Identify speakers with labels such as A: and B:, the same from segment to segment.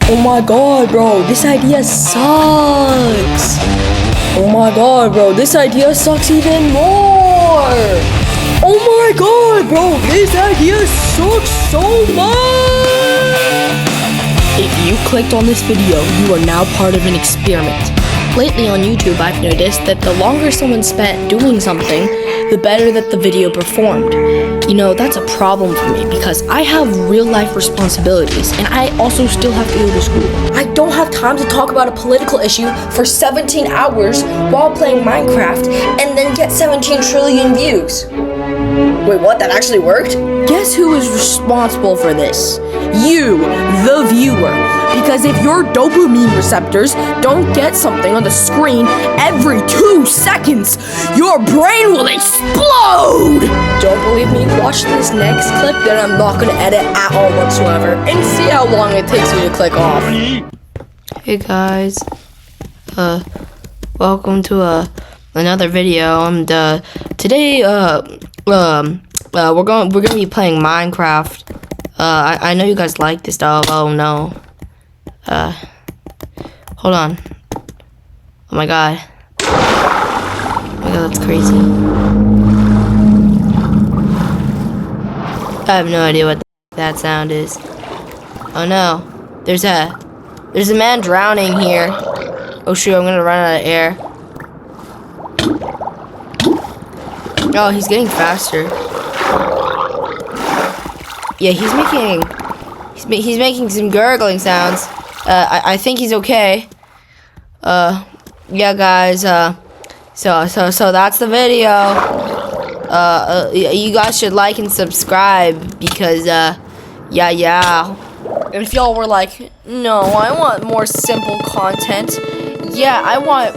A: Oh my god, bro, this idea sucks. Oh my god, bro, this idea sucks even more. Oh my god, bro, this idea sucks so much. If you clicked on this video, you are now part of an experiment. Lately on YouTube, I've noticed that the longer someone spent doing something, the better that the video performed. You know, that's a problem for me because I have real life responsibilities and I also still have to go to school. I don't have time to talk about a political issue for 17 hours while playing Minecraft and then get 17 trillion views. Wait, what? That actually worked? Guess who is responsible for this? You, the viewer. Because if your dopamine receptors don't get something on the screen every 2 seconds, your brain will explode! Don't believe me? Watch this next clip that I'm not going to edit at all whatsoever and see how long it takes me to click off.
B: Hey guys, welcome to another video. And today we're gonna be playing Minecraft. I know you guys like this stuff. Oh no. Hold on. Oh my god. Oh my god, that's crazy. I have no idea what that sound is. Oh no. There's a man drowning here. Oh shoot, I'm gonna run out of air. Oh, he's getting faster. Yeah, he's making some gurgling sounds. I think he's okay. Yeah, guys. So that's the video. You guys should like and subscribe because, yeah. And if y'all were like, no, I want more simple content. Yeah, I want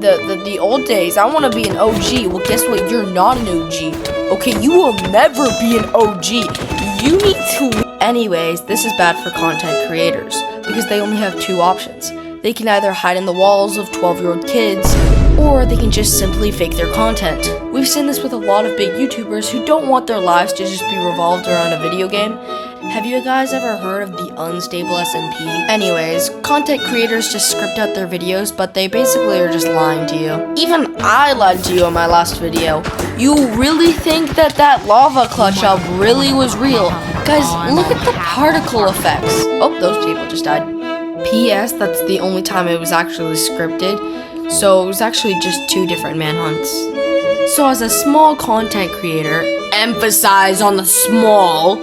B: the old days. I want to be an OG. Well, guess what? You're not an OG. Okay, you will never be an OG. You need to. Anyways, this is bad for content creators because they only have 2 options. They can either hide in the walls of 12-year-old kids, or they can just simply fake their content. We've seen this with a lot of big YouTubers who don't want their lives to just be revolved around a video game. Have you guys ever heard of the unstable SMP? Anyways, content creators just script out their videos, but they basically are just lying to you. Even I lied to you in my last video. You really think that lava clutch up really was real? Guys, look at the particle effects. Oh, those people just died. P.S. That's the only time it was actually scripted, so it was actually just 2 different manhunts. So as a small content creator, emphasize on the small,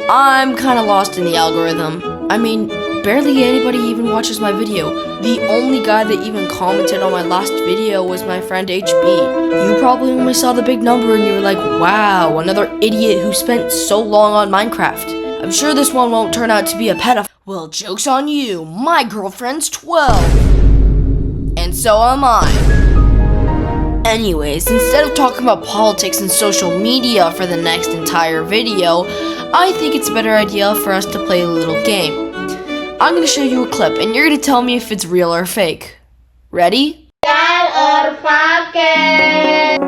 B: I'm kind of lost in the algorithm. I mean, barely anybody even watches my video. The only guy that even commented on my last video was my friend HB. You probably only saw the big number and you were like, wow, another idiot who spent so long on Minecraft. I'm sure this one won't turn out to be a pedophile. Well, joke's on you. My girlfriend's 12. And so am I. Anyways, instead of talking about politics and social media for the next entire video, I think it's a better idea for us to play a little game. I'm going to show you a clip, and you're going to tell me if it's real or fake. Ready?
C: Real or fake?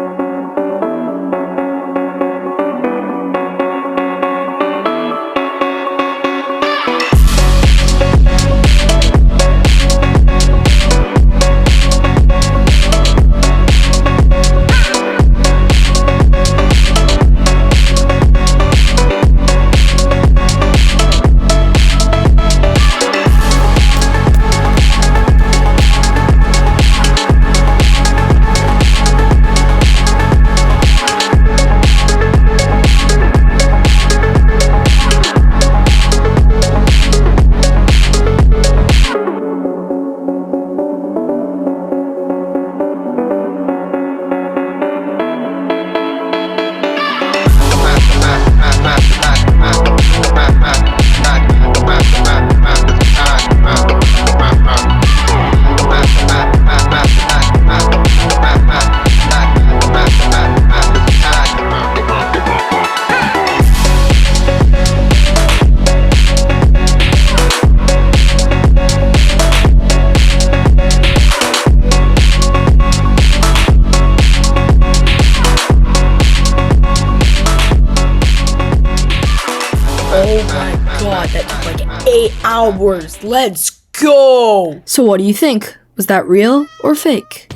A: hours. Let's go.
B: So what do you think? Was that real or fake?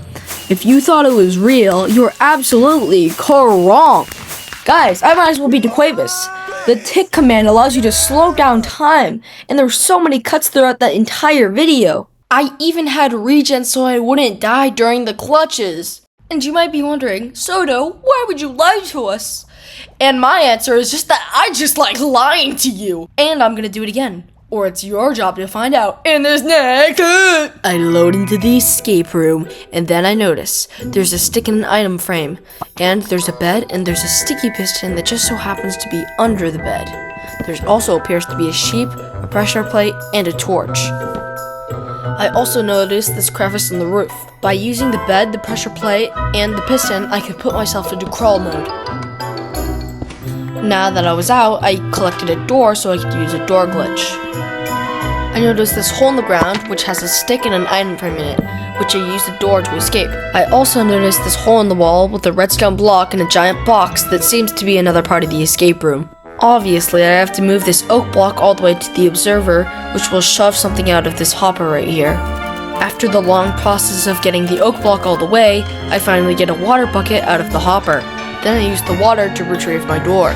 B: If you thought it was real, you're absolutely wrong. Guys, I might as well be DeQuavis. The tick command allows you to slow down time, and there's so many cuts throughout the entire video. I even had regen so I wouldn't die during the clutches. And you might be wondering, Soto, why would you lie to us? And my answer is just that I just like lying to you. And I'm gonna do it again. Or it's your job to find out in this next cut. I load into the escape room, and then I notice there's a stick in an item frame, and there's a bed, and there's a sticky piston that just so happens to be under the bed. There's also appears to be a sheep, a pressure plate, and a torch. I also noticed this crevice in the roof. By using the bed, the pressure plate, and the piston, I could put myself into crawl mode. Now that I was out, I collected a door so I could use a door glitch. I noticed this hole in the ground, which has a stick and an item frame in it, which I used the door to escape. I also noticed this hole in the wall with a redstone block and a giant box that seems to be another part of the escape room. Obviously, I have to move this oak block all the way to the observer, which will shove something out of this hopper right here. After the long process of getting the oak block all the way, I finally get a water bucket out of the hopper. Then I use the water to retrieve my door.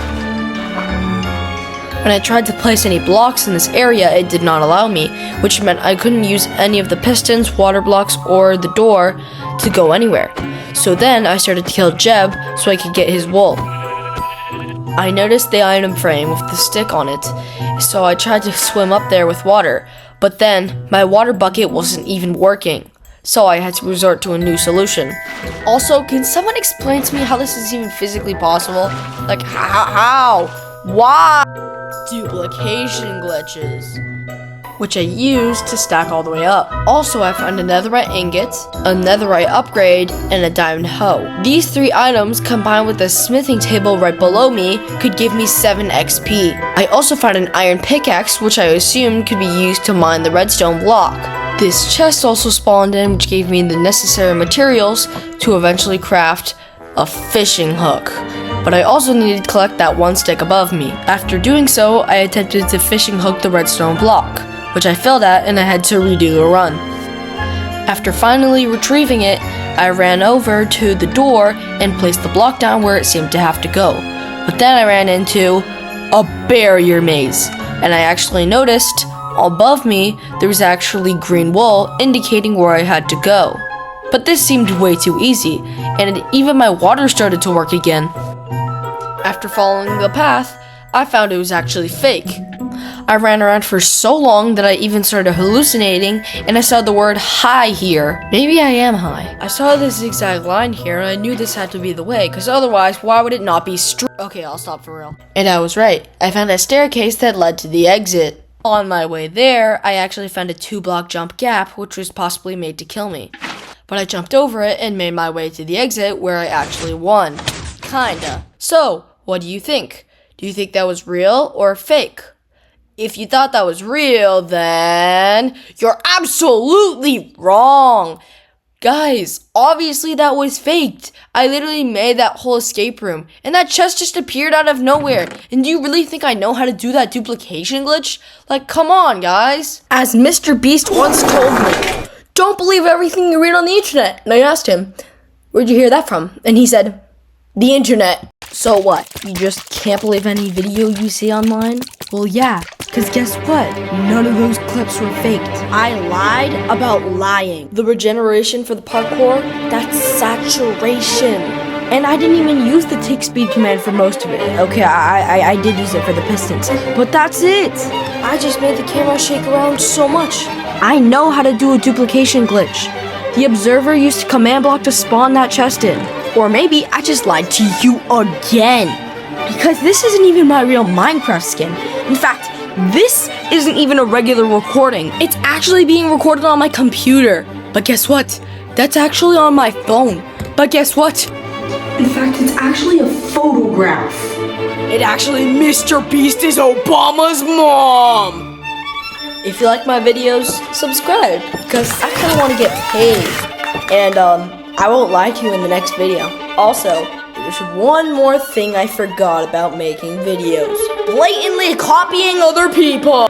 B: When I tried to place any blocks in this area, it did not allow me, which meant I couldn't use any of the pistons, water blocks, or the door to go anywhere. So then I started to kill Jeb so I could get his wool. I noticed the item frame with the stick on it, so I tried to swim up there with water, but then my water bucket wasn't even working, so I had to resort to a new solution. Also, can someone explain to me how this is even physically possible? Like, how? Why? Duplication glitches, which I used to stack all the way up. Also, I found a netherite ingot, a netherite upgrade, and a diamond hoe. These 3 items, combined with the smithing table right below me, could give me 7 XP. I also found an iron pickaxe, which I assumed could be used to mine the redstone block. This chest also spawned in, which gave me the necessary materials to eventually craft a fishing hook. But I also needed to collect that 1 stick above me. After doing so, I attempted to fishing hook the redstone block, which I failed at, and I had to redo the run. After finally retrieving it, I ran over to the door and placed the block down where it seemed to have to go. But then I ran into a barrier maze, and I actually noticed above me there was actually green wool indicating where I had to go. But this seemed way too easy, and even my water started to work again. After following the path, I found it was actually fake. I ran around for so long that I even started hallucinating, and I saw the word high here. Maybe I am high. I saw this zigzag line here, and I knew this had to be the way, because otherwise, why would it not be straight? Okay, I'll stop for real. And I was right. I found a staircase that led to the exit. On my way there, I actually found a 2-block jump gap, which was possibly made to kill me. But I jumped over it and made my way to the exit, where I actually won. Kinda. So, what do you think? Do you think that was real or fake? If you thought that was real, then you're absolutely wrong. Guys, obviously that was faked. I literally made that whole escape room, and that chest just appeared out of nowhere. And do you really think I know how to do that duplication glitch? Like, come on, guys. As Mr. Beast once told me, don't believe everything you read on the internet. And I asked him, where'd you hear that from? And he said, the internet. So what? You just can't believe any video you see online? Well, yeah, because guess what? None of those clips were faked. I lied about lying. The regeneration for the parkour, that's saturation. And I didn't even use the tick speed command for most of it. Okay, I did use it for the pistons, but that's it. I just made the camera shake around so much. I know how to do a duplication glitch. The observer used a command block to spawn that chest in. Or maybe I just lied to you again. Because this isn't even my real Minecraft skin. In fact, this isn't even a regular recording. It's actually being recorded on my computer. But guess what? That's actually on my phone. But guess what? In fact, it's actually a photograph. It actually Mr. Beast is Obama's mom. If you like my videos, subscribe. Because I kind of want to get paid. And, I won't lie to you in the next video. Also, there's one more thing I forgot about making videos. Blatantly copying other people!